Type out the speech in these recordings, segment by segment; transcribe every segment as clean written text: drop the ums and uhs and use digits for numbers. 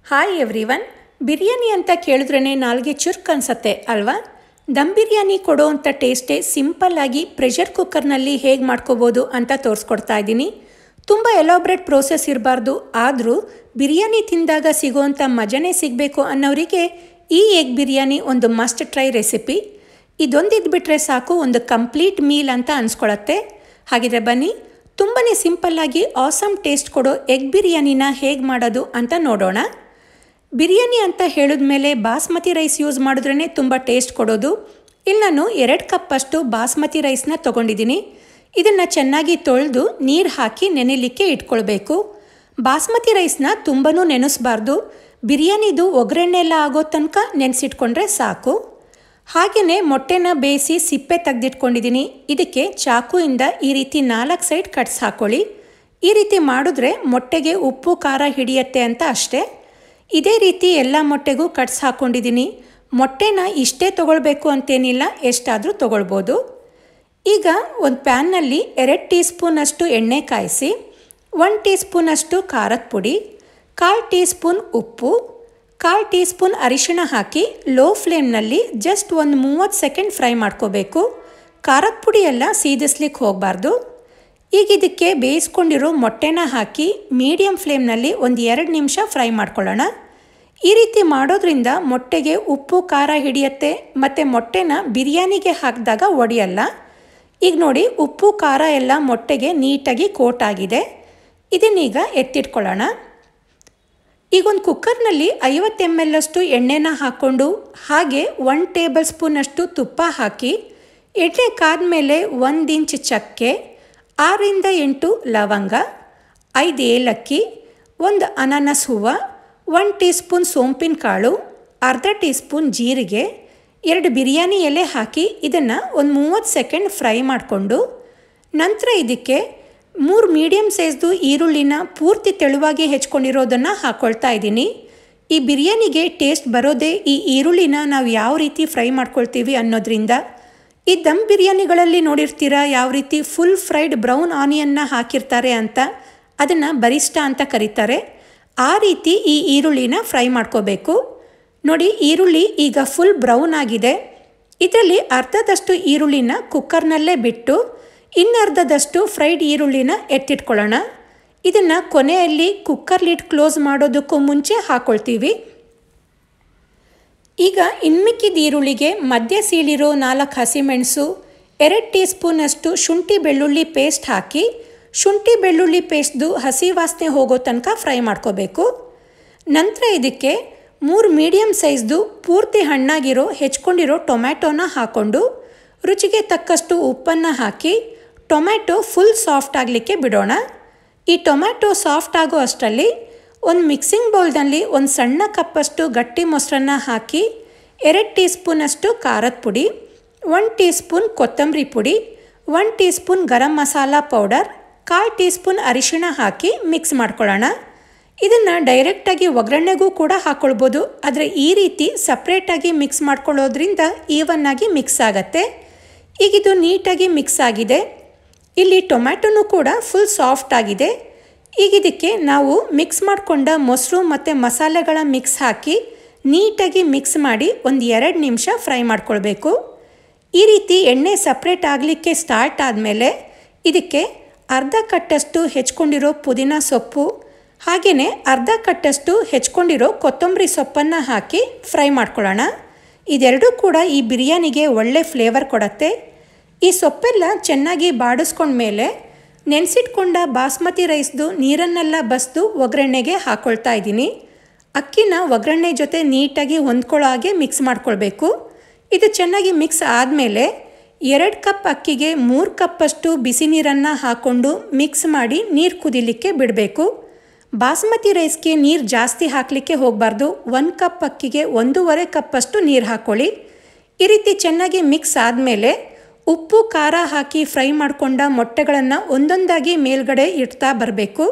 Hi everyone. Biryani ಅಂತ ಕೇಳಿದ್ರೇ ನಾಲ್ಗೆ ಚುರುಕು ಅನಿಸುತ್ತೆ ಅಲ್ವಾ? ದಮ್ ಬಿರಿಯಾನಿ ಕೊಡೋವಂಥ ಟೇಸ್ಟೇ ಸಿಂಪಲ್ಲಾಗಿ ಪ್ರೆಷರ್ ಕುಕ್ಕರ್ನಲ್ಲಿ ಹೇಗೆ ಮಾಡ್ಕೋಬೋದು ಅಂತ ತೋರಿಸ್ಕೊಡ್ತಾ ಇದ್ದೀನಿ. ತುಂಬ ಎಲಾಬ್ರೇಟ್ ಪ್ರೋಸೆಸ್ ಇರಬಾರ್ದು, ಆದರೂ ಬಿರಿಯಾನಿ ತಿಂದಾಗ ಸಿಗೋವಂಥ ಮಜನೇ ಸಿಗಬೇಕು ಅನ್ನೋರಿಗೆ ಈ ಎಗ್ ಬಿರಿಯಾನಿ ಒಂದು ಮಸ್ಟ್ ಟ್ರೈ ರೆಸಿಪಿ. ಇದೊಂದಿದ್ಬಿಟ್ರೆ ಸಾಕು, ಒಂದು ಕಂಪ್ಲೀಟ್ ಮೀಲ್ ಅಂತ ಅನ್ಸ್ಕೊಳತ್ತೆ. ಹಾಗಿದ್ರೆ ಬನ್ನಿ, ತುಂಬಾ ಸಿಂಪಲ್ಲಾಗಿ ಆಸಮ್ ಟೇಸ್ಟ್ ಕೊಡೋ ಎಗ್ ಬಿರಿಯಾನಿನ ಹೇಗೆ ಮಾಡೋದು ಅಂತ ನೋಡೋಣ. ಬಿರಿಯಾನಿ ಅಂತ ಹೇಳಿದ್ಮೇಲೆ ಬಾಸ್ಮತಿ ರೈಸ್ ಯೂಸ್ ಮಾಡಿದ್ರೇ ತುಂಬ ಟೇಸ್ಟ್ ಕೊಡೋದು. ಇಲ್ಲಿ ನಾನು 2 ಕಪ್ಪಷ್ಟು ಬಾಸ್ಮತಿ ರೈಸ್ನ ತೊಗೊಂಡಿದ್ದೀನಿ. ಇದನ್ನು ಚೆನ್ನಾಗಿ ತೊಳೆದು ನೀರು ಹಾಕಿ ನೆನೆಲಿಕ್ಕೆ ಇಟ್ಕೊಳ್ಬೇಕು. ಬಾಸ್ಮತಿ ರೈಸ್ನ ತುಂಬಾ ನೆನೆಸಬಾರ್ದು, ಬಿರಿಯಾನಿದು ಒಗ್ಗರಣೆ ಎಲ್ಲ ಆಗೋ ತನಕ ನೆನೆಸಿಟ್ಕೊಂಡ್ರೆ ಸಾಕು. ಹಾಗೆಯೇ ಮೊಟ್ಟೆನ ಬೇಯಿಸಿ ಸಿಪ್ಪೆ ತೆಗೆದಿಟ್ಕೊಂಡಿದ್ದೀನಿ. ಇದಕ್ಕೆ ಚಾಕುಯಿಂದ ಈ ರೀತಿ 4 ಸೈಡ್ ಕಟ್ಸ್ ಹಾಕ್ಕೊಳ್ಳಿ. ಈ ರೀತಿ ಮಾಡಿದ್ರೆ ಮೊಟ್ಟೆಗೆ ಉಪ್ಪು ಖಾರ ಹಿಡಿಯತ್ತೆ ಅಂತ ಅಷ್ಟೇ. ಇದೇ ರೀತಿ ಎಲ್ಲ ಮೊಟ್ಟೆಗೂ ಕಟ್ಸ್ ಹಾಕ್ಕೊಂಡಿದ್ದೀನಿ. ಮೊಟ್ಟೆನ ಇಷ್ಟೇ ತೊಗೊಳ್ಬೇಕು ಅಂತೇನಿಲ್ಲ, ಎಷ್ಟಾದರೂ ತೊಗೊಳ್ಬೋದು. ಈಗ ಒಂದು ಪ್ಯಾನ್ನಲ್ಲಿ 2 ಟೀ ಸ್ಪೂನಷ್ಟು ಎಣ್ಣೆ ಕಾಯಿಸಿ, 1 ಟೀ ಸ್ಪೂನಷ್ಟು ಖಾರದ ಪುಡಿ, 1/4 ಟೀ ಸ್ಪೂನ್ ಉಪ್ಪು, 1/4 ಟೀ ಸ್ಪೂನ್ ಅರಿಶಿಣ ಹಾಕಿ ಲೋ ಫ್ಲೇಮ್ನಲ್ಲಿ ಜಸ್ಟ್ ಒಂದು 30 ಸೆಕೆಂಡ್ ಫ್ರೈ ಮಾಡ್ಕೋಬೇಕು. ಖಾರದ ಪುಡಿ ಎಲ್ಲ ಸೀದಿಸ್ಲಿಕ್ಕೆ ಹೋಗಬಾರ್ದು. ಈಗ ಇದಕ್ಕೆ ಬೇಯಿಸ್ಕೊಂಡಿರೋ ಮೊಟ್ಟೆನ ಹಾಕಿ ಮೀಡಿಯಮ್ ಫ್ಲೇಮ್ನಲ್ಲಿ ಒಂದು 2 ನಿಮಿಷ ಫ್ರೈ ಮಾಡ್ಕೊಳ್ಳೋಣ. ಈ ರೀತಿ ಮಾಡೋದ್ರಿಂದ ಮೊಟ್ಟೆಗೆ ಉಪ್ಪು ಖಾರ ಹಿಡಿಯತ್ತೆ ಮತ್ತು ಮೊಟ್ಟೆನ ಬಿರಿಯಾನಿಗೆ ಹಾಕಿದಾಗ ಒಡೆಯಲ್ಲ. ಈಗ ನೋಡಿ, ಉಪ್ಪು ಖಾರ ಎಲ್ಲ ಮೊಟ್ಟೆಗೆ ನೀಟಾಗಿ ಕೋಟ್ ಆಗಿದೆ. ಇದನ್ನೀಗ ಎತ್ತಿಟ್ಕೊಳ್ಳೋಣ. ಈಗ ಒಂದು ಕುಕ್ಕರ್ನಲ್ಲಿ 50 ml ಅಷ್ಟು ಎಣ್ಣೆನ ಹಾಕ್ಕೊಂಡು ಹಾಗೆ 1 ಟೇಬಲ್ ಸ್ಪೂನಷ್ಟು ತುಪ್ಪ ಹಾಕಿ, ಎಣ್ಣೆ ಕಾದ್ಮೇಲೆ 1 ಇಂಚ್ ಚಕ್ಕೆ, 6 ರಿಂದ 8 ಲವಂಗ, 5 ಏಲಕ್ಕಿ, 1 ಅನಾನಸ್ ಹೂವು, 1 ಟೀ ಸ್ಪೂನ್ ಸೋಂಪಿನ ಕಾಳು, ಅರ್ಧ ಟೀ ಸ್ಪೂನ್ ಜೀರಿಗೆ, 2 ಬಿರಿಯಾನಿ ಎಲೆ ಹಾಕಿ ಇದನ್ನು ಒಂದು 30 ಸೆಕೆಂಡ್ ಫ್ರೈ ಮಾಡಿಕೊಂಡು, ನಂತರ ಇದಕ್ಕೆ 3 ಮೀಡಿಯಮ್ ಸೈಜ್ದು ಈರುಳ್ಳಿನ ಪೂರ್ತಿ ತೆಳುವಾಗಿ ಹೆಚ್ಕೊಂಡಿರೋದನ್ನು ಹಾಕ್ಕೊಳ್ತಾ ಇದ್ದೀನಿ. ಈ ಬಿರಿಯಾನಿಗೆ ಟೇಸ್ಟ್ ಬರೋದೇ ಈ ಈರುಳ್ಳಿನ ನಾವು ಯಾವ ರೀತಿ ಫ್ರೈ ಮಾಡ್ಕೊಳ್ತೀವಿ ಅನ್ನೋದ್ರಿಂದ. ಈ ದಮ್ ಬಿರಿಯಾನಿಗಳಲ್ಲಿ ನೋಡಿರ್ತೀರಾ ಯಾವ ರೀತಿ ಫುಲ್ ಫ್ರೈಡ್ ಬ್ರೌನ್ ಆನಿಯನ್ನ ಹಾಕಿರ್ತಾರೆ ಅಂತ, ಅದನ್ನು ಬರಿಸ್ಟಾ ಅಂತ ಕರೀತಾರೆ. ಆ ರೀತಿ ಈ ಈರುಳ್ಳಿನ ಫ್ರೈ ಮಾಡ್ಕೋಬೇಕು. ನೋಡಿ, ಈರುಳ್ಳಿ ಈಗ ಫುಲ್ ಬ್ರೌನ್ ಆಗಿದೆ. ಇದರಲ್ಲಿ ಅರ್ಧದಷ್ಟು ಈರುಳ್ಳಿನ ಕುಕ್ಕರ್ನಲ್ಲೇ ಬಿಟ್ಟು ಇನ್ನರ್ಧದಷ್ಟು ಫ್ರೈಡ್ ಈರುಳ್ಳಿನ ಎತ್ತಿಟ್ಕೊಳ್ಳೋಣ. ಇದನ್ನು ಕೊನೆಯಲ್ಲಿ ಕುಕ್ಕರ್ ಲಿಡ್ ಕ್ಲೋಸ್ ಮಾಡೋದಕ್ಕೂ ಮುಂಚೆ ಹಾಕ್ಕೊಳ್ತೀವಿ. ಈಗ ಇನ್ಮಿಕ್ಕಿದ ಈರುಳ್ಳಿಗೆ ಮಧ್ಯ ಸೀಳಿರೋ 4 ಹಸಿಮೆಣಸು, 2 ಟೀ ಸ್ಪೂನಷ್ಟು ಶುಂಠಿ ಬೆಳ್ಳುಳ್ಳಿ ಪೇಸ್ಟ್ ಹಾಕಿ ಶುಂಠಿ ಬೆಳ್ಳುಳ್ಳಿ ಪೇಸ್ಟ್ದು ಹಸಿ ವಾಸನೆ ಹೋಗೋ ತನಕ ಫ್ರೈ ಮಾಡ್ಕೋಬೇಕು. ನಂತರ ಇದಕ್ಕೆ 3 ಮೀಡಿಯಮ್ ಸೈಜ್ದು ಪೂರ್ತಿ ಹಣ್ಣಾಗಿರೋ ಹೆಚ್ಕೊಂಡಿರೋ ಟೊಮ್ಯಾಟೋನ ಹಾಕ್ಕೊಂಡು ರುಚಿಗೆ ತಕ್ಕಷ್ಟು ಉಪ್ಪನ್ನು ಹಾಕಿ ಟೊಮ್ಯಾಟೊ ಫುಲ್ ಸಾಫ್ಟ್ ಆಗಲಿಕ್ಕೆ ಬಿಡೋಣ. ಈ ಟೊಮ್ಯಾಟೊ ಸಾಫ್ಟ್ ಆಗೋ ಅಷ್ಟರಲ್ಲಿ ಒಂದು ಮಿಕ್ಸಿಂಗ್ ಬೌಲ್ನಲ್ಲಿ ಒಂದು ಸಣ್ಣ ಕಪ್ಪಷ್ಟು ಗಟ್ಟಿ ಮೊಸರನ್ನ ಹಾಕಿ 2 ಟೀ ಸ್ಪೂನಷ್ಟು ಖಾರದ ಪುಡಿ, 1 ಟೀ ಸ್ಪೂನ್ ಕೊತ್ತಂಬರಿ ಪುಡಿ, 1 tea spoon garam masala powder, 1/4 tea spoon ಅರಿಶಿಣ ಹಾಕಿ ಮಿಕ್ಸ್ ಮಾಡ್ಕೊಳ್ಳೋಣ. ಇದನ್ನು ಡೈರೆಕ್ಟಾಗಿ ಒಗ್ಗರಣೆಗೂ ಕೂಡ ಹಾಕ್ಕೊಳ್ಬೋದು, ಆದರೆ ಈ ರೀತಿ ಸಪ್ರೇಟಾಗಿ ಮಿಕ್ಸ್ ಮಾಡ್ಕೊಳ್ಳೋದ್ರಿಂದ ಈವನ್ನಾಗಿ ಮಿಕ್ಸ್ ಆಗುತ್ತೆ. ಈಗಿದು ನೀಟಾಗಿ ಮಿಕ್ಸ್ ಆಗಿದೆ. ಇಲ್ಲಿ ಟೊಮ್ಯಾಟೊನೂ ಕೂಡ ಫುಲ್ ಸಾಫ್ಟ್ ಆಗಿದೆ. ಈಗ ಇದಕ್ಕೆ ನಾವು ಮಿಕ್ಸ್ ಮಾಡಿಕೊಂಡ ಮೊಸರು ಮತ್ತು ಮಸಾಲೆಗಳ ಮಿಕ್ಸ್ ಹಾಕಿ ನೀಟಾಗಿ ಮಿಕ್ಸ್ ಮಾಡಿ ಒಂದು 2 ನಿಮಿಷ ಫ್ರೈ ಮಾಡ್ಕೊಳ್ಬೇಕು. ಈ ರೀತಿ ಎಣ್ಣೆ ಸಪ್ರೇಟ್ ಆಗಲಿಕ್ಕೆ ಸ್ಟಾರ್ಟ್ ಆದಮೇಲೆ ಇದಕ್ಕೆ ಅರ್ಧ ಕಟ್ಟಷ್ಟು ಹೆಚ್ಕೊಂಡಿರೋ ಪುದೀನ ಸೊಪ್ಪು, ಹಾಗೆಯೇ ಅರ್ಧ ಕಟ್ಟಷ್ಟು ಹೆಚ್ಕೊಂಡಿರೋ ಕೊತ್ತಂಬರಿ ಸೊಪ್ಪನ್ನು ಹಾಕಿ ಫ್ರೈ ಮಾಡ್ಕೊಳ್ಳೋಣ. ಇದೆರಡೂ ಕೂಡ ಈ ಬಿರಿಯಾನಿಗೆ ಒಳ್ಳೆ ಫ್ಲೇವರ್ ಕೊಡುತ್ತೆ. ಈ ಸೊಪ್ಪೆಲ್ಲ ಚೆನ್ನಾಗಿ ಬಾಡಿಸ್ಕೊಂಡ್ಮೇಲೆ ನೆನೆಸಿಟ್ಕೊಂಡ ಬಾಸ್ಮತಿ ರೈಸ್ದು ನೀರನ್ನೆಲ್ಲ ಬಸಿದು ಒಗ್ಗರಣೆಗೆ ಹಾಕ್ಕೊಳ್ತಾ ಇದ್ದೀನಿ. ಅಕ್ಕಿನ ಒಗ್ಗರಣೆ ಜೊತೆ ನೀಟಾಗಿ ಹೊಂದ್ಕೊಳ್ಳೋ ಹಾಗೆ ಮಿಕ್ಸ್ ಮಾಡ್ಕೊಳ್ಬೇಕು. ಇದು ಚೆನ್ನಾಗಿ ಮಿಕ್ಸ್ ಆದಮೇಲೆ 2 ಕಪ್ ಅಕ್ಕಿಗೆ 3 ಕಪ್ಪಷ್ಟು ಬಿಸಿ ನೀರನ್ನು ಹಾಕ್ಕೊಂಡು ಮಿಕ್ಸ್ ಮಾಡಿ ನೀರು ಕುದಿಲಿಕ್ಕೆ ಬಿಡಬೇಕು. ಬಾಸ್ಮತಿ ರೈಸ್ಗೆ ನೀರು ಜಾಸ್ತಿ ಹಾಕಲಿಕ್ಕೆ ಹೋಗಬಾರ್ದು. 1 ಕಪ್ ಅಕ್ಕಿಗೆ 1.5 ಕಪ್ಪಷ್ಟು ನೀರು ಹಾಕ್ಕೊಳ್ಳಿ. ಈ ರೀತಿ ಚೆನ್ನಾಗಿ ಮಿಕ್ಸ್ ಆದಮೇಲೆ ಉಪ್ಪು ಖಾರ ಹಾಕಿ ಫ್ರೈ ಮಾಡಿಕೊಂಡ ಮೊಟ್ಟೆಗಳನ್ನು ಒಂದೊಂದಾಗಿ ಮೇಲ್ಗಡೆ ಇಡ್ತಾ ಬರಬೇಕು.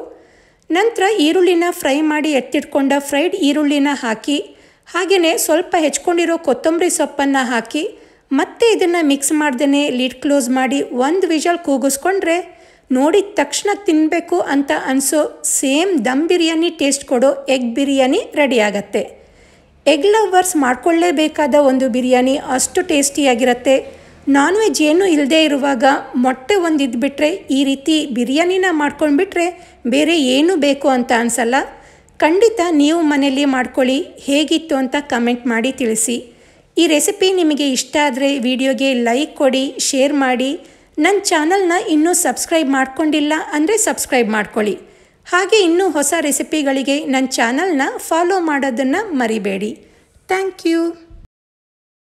ನಂತರ ಈರುಳ್ಳಿನ ಫ್ರೈ ಮಾಡಿ ಎತ್ತಿಟ್ಕೊಂಡ ಫ್ರೈಡ್ ಈರುಳ್ಳಿನ ಹಾಕಿ ಹಾಗೆಯೇ ಸ್ವಲ್ಪ ಹೆಚ್ಕೊಂಡಿರೋ ಕೊತ್ತಂಬರಿ ಸೊಪ್ಪನ್ನು ಹಾಕಿ ಮತ್ತೆ ಇದನ್ನು ಮಿಕ್ಸ್ ಮಾಡ್ದೇ ಲಿಡ್ ಕ್ಲೋಸ್ ಮಾಡಿ 1 ವಿಷಲ್ ಕೂಗಿಸ್ಕೊಂಡ್ರೆ ನೋಡಿದ ತಕ್ಷಣ ತಿನ್ನಬೇಕು ಅಂತ ಅನಿಸೋ ಸೇಮ್ ದಮ್ ಬಿರಿಯಾನಿ ಟೇಸ್ಟ್ ಕೊಡೋ ಎಗ್ ಬಿರಿಯಾನಿ ರೆಡಿ ಆಗತ್ತೆ. ಎಗ್ ಲವರ್ಸ್ ಮಾಡ್ಕೊಳ್ಳೇಬೇಕಾದ ಒಂದು ಬಿರಿಯಾನಿ, ಅಷ್ಟು ಟೇಸ್ಟಿಯಾಗಿರುತ್ತೆ. ನಾನ್ ವೆಜ್ ಏನೂ ಇಲ್ಲದೇ ಇರುವಾಗ ಮೊಟ್ಟೆ ಒಂದು ಇದ್ಬಿಟ್ರೆ ಈ ರೀತಿ ಬಿರಿಯಾನಿನ ಮಾಡ್ಕೊಂಡ್ಬಿಟ್ರೆ ಬೇರೆ ಏನು ಬೇಕು ಅಂತ ಅನಿಸಲ್ಲ. ಖಂಡಿತ ನೀವು ಮನೆಯಲ್ಲಿ ಮಾಡ್ಕೊಳ್ಳಿ. ಹೇಗಿತ್ತು ಅಂತ ಕಮೆಂಟ್ ಮಾಡಿ ತಿಳಿಸಿ. ಈ ರೆಸಿಪಿ ನಿಮಗೆ ಇಷ್ಟ ಆದರೆ ವಿಡಿಯೋಗೆ ಲೈಕ್ ಕೊಡಿ, ಶೇರ್ ಮಾಡಿ. ನನ್ನ ಚಾನಲ್ನ ಇನ್ನೂ ಸಬ್ಸ್ಕ್ರೈಬ್ ಮಾಡ್ಕೊಂಡಿಲ್ಲ ಅಂದರೆ ಸಬ್ಸ್ಕ್ರೈಬ್ ಮಾಡ್ಕೊಳ್ಳಿ. ಹಾಗೆ ಇನ್ನೂ ಹೊಸ ರೆಸಿಪಿಗಳಿಗೆ ನನ್ನ ಚಾನಲ್ನ ಫಾಲೋ ಮಾಡೋದನ್ನು ಮರಿಬೇಡಿ. Thank you.